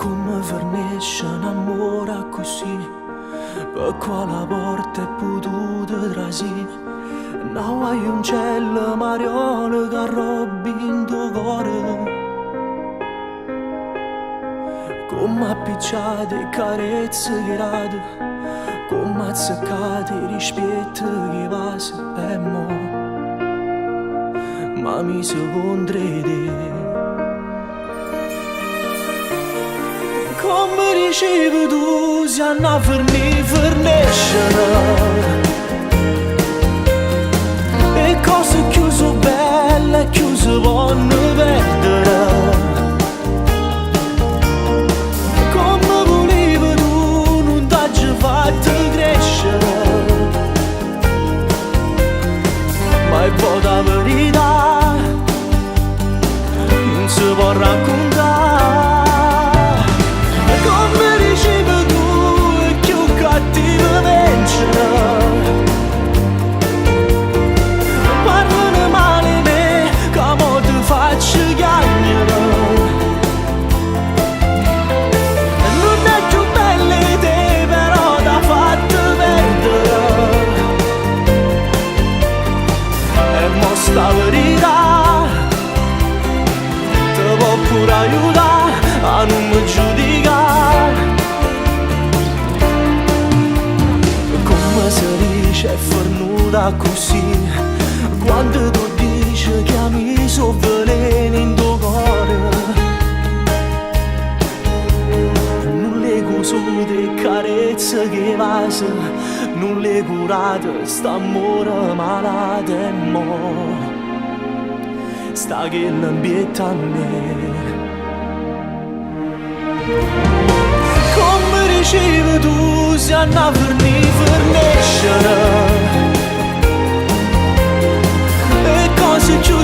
Come vernesce innamora così, per quale porta è potuta trasì. Non hai un cielo mariolo che arrobbi in tuo cuore. Come appicciate carezze che rade, come azzeccate rispetto che passa per mo. Ma mi si condrede. Come dicevi tu, si hanno a forniscere e cose più so belle e più si vanno perdere. Come volevi tu, non t'hai fatto crescere, ma è poi la verità non si può raccontare. Parlano male me, come ti faccio chiamare. Non è più bella te, però t'ha fatto perdere. E mo sta verità ti può pure aiutare a non mi giudicare. È fornuta così quando tu dici che mi so veleno in tuo cuore. Non le cosute carezze che passa, non le curate st'amore malato e mo sta che l'ambiente a me. Come dicevi tu, si hanno a forniscere e cose più